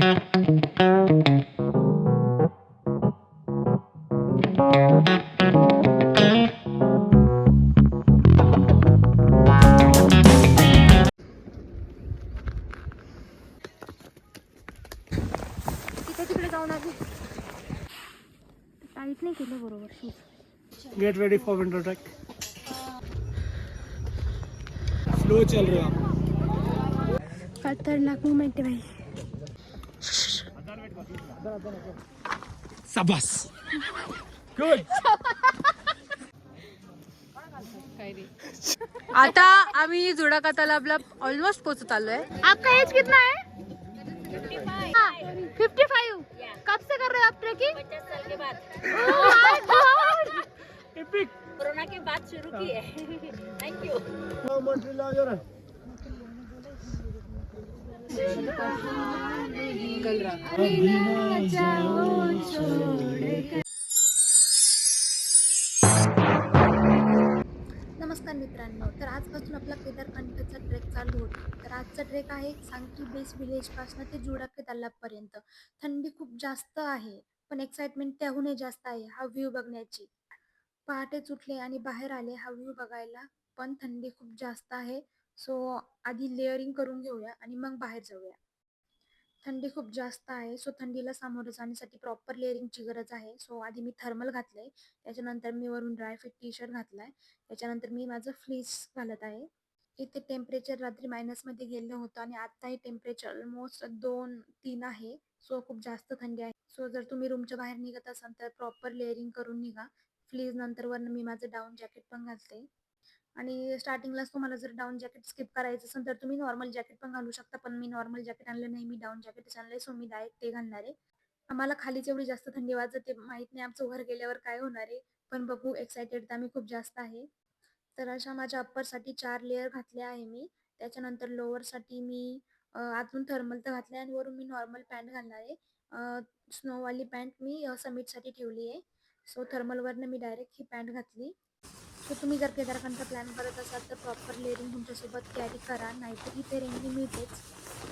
तिकडे जाऊन आधी टाईट नाही केलं बरोबर. Get ready for winter trek. Slow चल रहे हो. खतरनाक मोमेंट है भाई. शाबास. गुड. आता आम्ही जुडा तालाबला ऑलमोस्ट पोहोचत आलोय. आपका एज कितना है? 55. कब से कर रहे हो आप ट्रेकिंग? 50 साल के बाद. Oh my God! Epic. Corona के बाद शुरू की है. Thank you. नमस्कार मित्रांनो, तर आजपासून आपला केदारखंडचा ट्रेक चालू होतो. तर आजचा ट्रेक आहे सांगली बेस विलेज पासून ते जुडाके तलावपर्यंत. थंडी खूप जास्त आहे, पण एक्साइटमेंट त्याहूनही जास्त आहे हा व्ह्यू बघण्याची. पहाटेच उठले आणि बाहेर आले हा व्ह्यू बघायला, पण थंडी खूप जास्त आहे. सो आधी लेअरिंग करून घेऊया आणि मग बाहेर जाऊया. थंडी खूप जास्त आहे, सो थंडीला सामोरं जाण्यासाठी प्रॉपर लेअरिंगची गरज आहे. सो आधी मी थर्मल घातले, त्याच्यानंतर मी वरून ड्रायफिट टी शर्ट घातलाय, त्याच्यानंतर मी माझं फ्लीस घालत आहे. इथे टेम्परेचर रात्री मायनसमध्ये गेलं होतं आणि आत्ताही टेम्परेचर ऑलमोस्ट 2-3 आहे. सो खूप जास्त थंडी आहे. सो जर तुम्ही रूमच्या बाहेर निघत असाल तर प्रॉपर लेअरिंग करून निघा. फ्लीज नंतर वरनं मी माझं डाऊन जॅकेट पण घालते. आणि स्टार्टिंगलाच तुम्हाला जर डाऊन जॅकेट स्किप करायचं असेल तर तुम्ही नॉर्मल जॅकेट पण घालू शकता, पण मी नॉर्मल जॅकेट आणलं नाही, मी डाऊन जॅकेटच आणलंय. सो मी डायरेक्ट ते घालणार आहे. आम्हाला खालीच एवढी जास्त थंडी वाजते, माहित नाही आमचं वर गेल्यावर काय होणार आहे, पण बघू. एक्सायटेड तर आम्ही खूप जास्त आहे. तर अशा माझ्या अप्परसाठी 4 लेअर घातले आहे मी. त्याच्यानंतर लोअरसाठी मी आतून थर्मल तर घातलं आहे आणि वरून मी नॉर्मल पॅन्ट घालणार आहे. स्नोवाली पॅन्ट मी समिटसाठी ठेवली आहे. सो थर्मलवरनं मी डायरेक्ट ही पॅन्ट घातली. सो तुम्ही जर केदारखंडचा प्लॅन करत असाल तर प्रॉपर लेअरिंग तुमच्यासोबत कॅरी करा, नाहीतर इथे रेंजनी मिळतेच.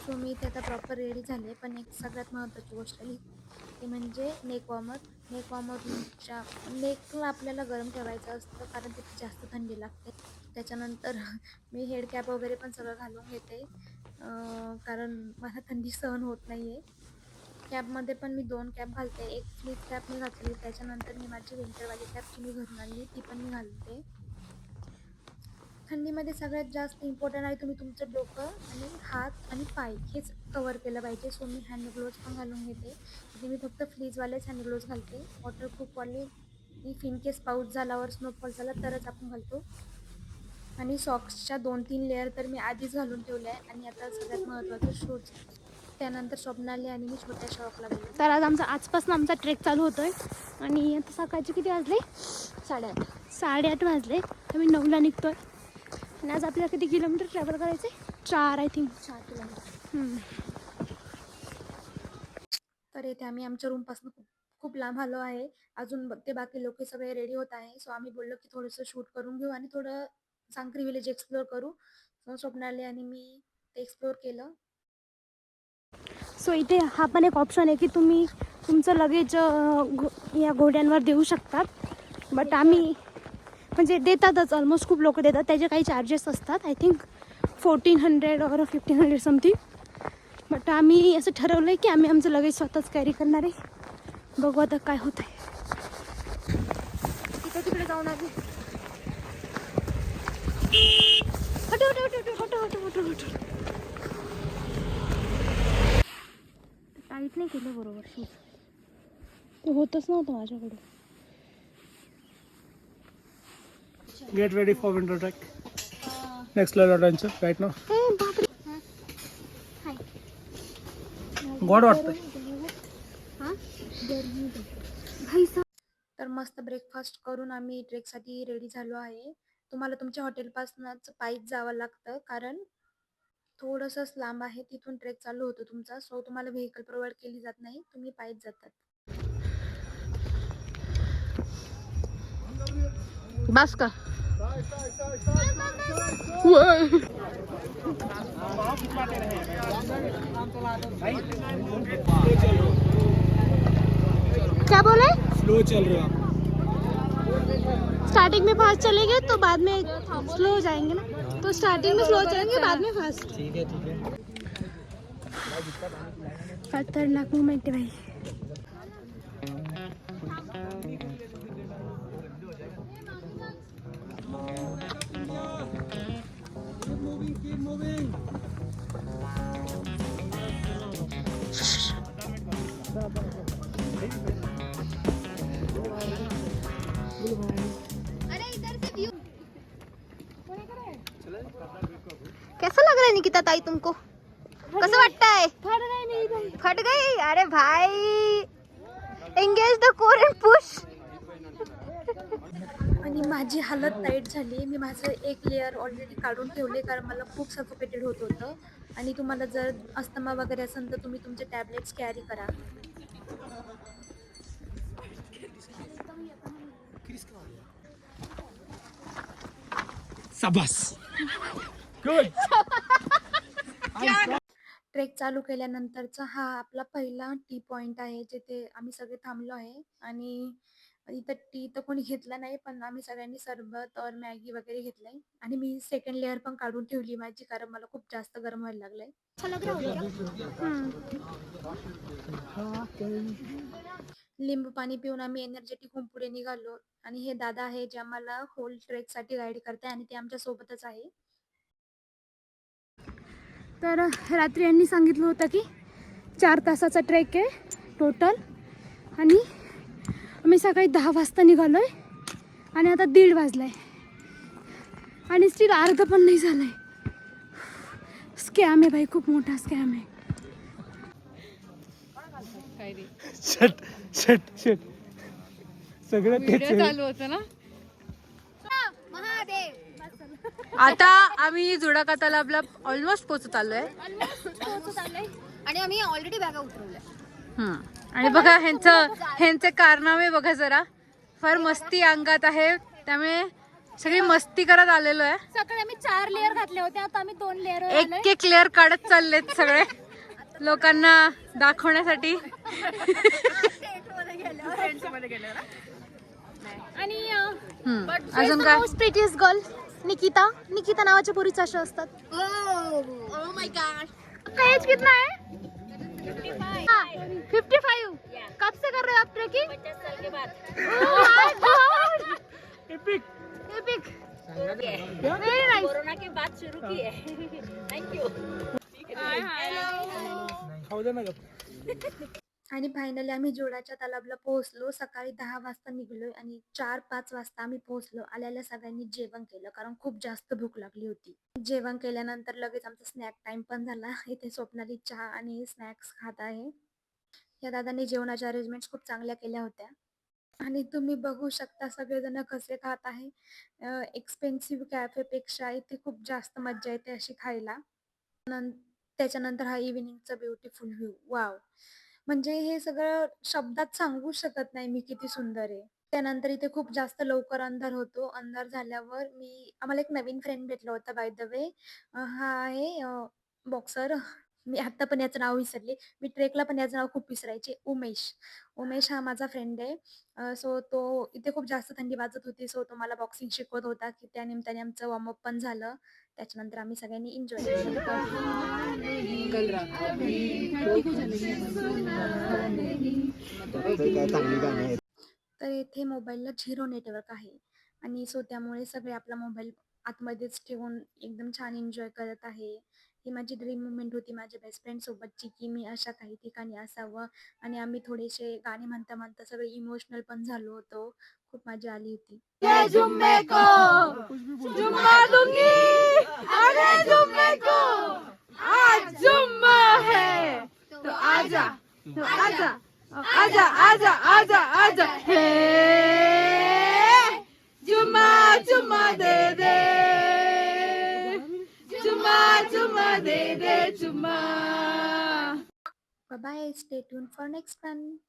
सो मी इथे आता प्रॉपर रेडी झाले. पण एक सगळ्यात महत्त्वाची गोष्ट आहे ते म्हणजे नेक वॉर्मर. नेक वॉर्मरच्या नेकला आपल्याला गरम ठेवायचं असतं, कारण तिथे जास्त थंडी लागते. त्याच्यानंतर मी हेड कॅप वगैरे पण सगळं घालून घेते, कारण मला थंडी सहन होत नाही आहे. कॅपमध्ये पण मी 2 कॅप घालते. एक फ्लिप कॅप मी घातली, त्याच्यानंतर मी माझी विंटरवाली कॅप मी घरून आणली, ती पण मी घालते. थंडीमध्ये सगळ्यात जास्त इम्पॉर्टंट आहे तुम्ही तुमचं डोकं आणि हात आणि पाय हेच कवर केलं पाहिजे. सो मी हँड ग्लोव्ज पण घालून घेते. इथे मी फक्त फ्लीजवालेच हँड ग्लोव्ज घालते. वॉटरप्रूफवाले इफ इन केस पाऊस झाल्यावर स्नोफॉल झाला तरच आपण घालतो. आणि सॉक्सच्या 2-3 लेअर तर मी आधीच घालून ठेवल्या आहे. आणि आता सगळ्यात महत्त्वाचं शूज. त्यानंतर स्वप्नाली आणि मी छोट्या शॉपला गेलो. तर आज आजपासून आमचा ट्रेक चालू होतोय आणि आता सकाळचे किती वाजले? 8:30 वाजले. तर मी 9ला निघतोय. आणि आज आपल्याला किती किलोमीटर ट्रॅव्हल करायचं आहे? 4 आय थिंक 4 किलोमीटर. तर इथे आम्ही आमच्या रूमपासून खूप लांब आलो आहे. अजून ते बाकी लोक सगळे रेडी होत आहे. सो आम्ही बोललो की थोडंसं शूट करून घेऊ आणि थोडं सांक्री विलेज एक्सप्लोअर करू. सो स्वप्नाली आणि मी ते एक्सप्लोअर केलं. सो इथे हा पण एक ऑप्शन आहे की तुम्ही तुमचं लगेज या घोड्यांवर देऊ शकतात. बट आम्ही म्हणजे देतातच, ऑलमोस्ट खूप लोक देतात. त्याचे काही चार्जेस असतात, आय थिंक 1400 और 1500 समथिंग. बट आम्ही असं ठरवलं आहे की आम्ही आमचं लगेज स्वतःच कॅरी करणार आहे. बघू आता काय होत आहे. तिकडे जाऊन आधी टाईट नाही केलं बरोबर. शूज ते होतच नव्हतं माझ्याकडून. Get ready for winter trek. Next level adventure right now. God वाटतंय. तर मस्त ब्रेकफास्ट करून आम्ही ट्रेकसाठी रेडी झालो आहे. तुम्हाला तुमच्या हॉटेलपासूनच पायीच जावं लागतं, कारण थोडंसंच लांब आहे. तिथून ट्रेक चालू होतो तुमचा. सो तुम्हाला व्हेकल प्रोव्हाइड केली जात नाही, तुम्ही पायीच जातात. बस का क्या बोले? स्लो चल रहे हो आप। स्टार्टिंग में फास्ट चलेंगे तो बाद में स्लो हो जाएंगे ना, तो स्टार्टिंग में स्लो चलेंगे बाद में फास्ट। ठीक है ठीक है। खतरनाक मोमेंट है भाई। Keep moving. कैसा लग रहा है निकिता ताई तुमको? कसं वाटतंय? फट गई? अरे भाई, engage the core and push. आणि माझी हालत टाईट झाली. मी माझं एक लेअर ऑलरेडी काढून ठेवले कारण मला खूप सफोकेटेड होत होतं. आणि तुम्हाला जर अस्थमा वगैरे असेल तर तुम्ही तुमचे टॅबलेट्स कॅरी करा. शाबास. गुड. ट्रेक चालू केल्यानंतरचा हा आपला पहिला टी पॉइंट आहे, जिथे आम्ही सगळे थांबलो आहे. आणि इथं टी तर कोणी घेतला नाही, पण आम्ही सगळ्यांनी सरबत और मॅगी वगैरे घेतलंय. आणि मी सेकंड लेअर पण काढून ठेवली माझी, कारण मला खूप जास्त गरम व्हायला लागलंय. लिंबू पाणी पिऊन आम्ही एनर्जेटिक होऊन पुढे निघालो. आणि हे दादा आहे जे आम्हाला होल ट्रेकसाठी गाईड करताय आणि ते आमच्या सोबतच आहे. तर रात्री यांनी सांगितलं होतं की 4 तासाचा ट्रेक आहे टोटल. आणि आम्ही सकाळी 10 वाजता निघालो आहे आणि आता 1:30 वाजलाय आणि स्टील अर्ध पण नाही झालंय. स्कॅम आहे भाई, खूप मोठा स्कॅम आहे. Shut shut shut. सगळं तेच चालू होतं ना. आता आम्ही जुडाका तलावला ऑलमोस्ट पोहोचत आलोय. आणि आम्ही ऑलरेडी बॅगा उतरवल्या. आणि बघा ह्यांचे कारनामे बघा जरा, फार मस्ती अंगात आहे. त्यामुळे सगळी मस्ती करत आलेलो आहे. सकाळी आम्ही 4 लेअर घातले होते, आता आम्ही 2 लेअर एक एक लेअर काढत चाललेत सगळे लोकांना दाखवण्यासाठी. आणि अजून काय? Prettiest girl Nikita. निकिता नावाच्या पोरीचं अशा असतात. Oh my God. आपका एज कितना है? 55. कब से कर रहे हो आप ट्रेकिंग? 50 साल के बाद. Epic. Epic. Very nice. Corona के बाद शुरू की है. Thank you. खाऊ दे ना गं. आणि फायनली आम्ही जोडाच्या तलावला पोहोचलो. सकाळी 10 वाजता निघलोय आणि 4-5 वाजता आम्ही पोहोचलो. आल्याला सगळ्यांनी जेवण केलं कारण खूप जास्त भूक लागली होती. जेवण केल्यानंतर लगेच आमचा स्नॅक टाइम पण झाला. इथे स्वप्नाली चहा आणि स्नॅक्स खात आहे. या दादांनी जेवणाच्या अरेंजमेंट्स खूप चांगल्या केल्या होत्या. आणि तुम्ही बघू शकता सगळेजण कसे खात आहे. एक्सपेन्सिव्ह कॅफेपेक्षा इथे खूप जास्त मज्जा येते अशी खायला. त्याच्यानंतर हा इव्हिनिंगचा ब्युटिफुल व्ह्यू. वाव, म्हणजे हे सगळं शब्दात सांगू शकत नाही मी किती सुंदर आहे. त्यानंतर इथे खूप जास्त लवकर अंधार होतो. अंधार झाल्यावर आम्हाला एक नवीन फ्रेंड भेटला होता बाय द वे. हा आहे बॉक्सर. मी आत्ता पण याचं नाव विसरले. मी ट्रेकला पण याचं नाव खूप विसरायचे. उमेश. उमेश हा माझा फ्रेंड आहे. सो तो इथे खूप जास्त थंडी वाजत होती, सो तो मला बॉक्सिंग शिकवत होता, की त्या निमित्ताने आमचं वॉर्मअप पण झालं. त्याच्यानंतर आम्ही सगळ्यांनी एन्जॉय केलं. तर इथे मोबाईलला 0 नेटवर्क आहे आणि सो त्यामुळे सगळे आपला मोबाईल आतमध्येच ठेवून एकदम छान एन्जॉय करत आहे. ही माझी ड्रीम मुमेंट होती माझ्या बेस्ट फ्रेंड सोबतची, की मी अशा काही ठिकाणी असावं. आणि आम्ही थोडेसे गाणे म्हणता म्हणता सगळे इमोशनल पण झालो होतो. खूप मजा आली होती. Bye bye. Stay tuned for next one.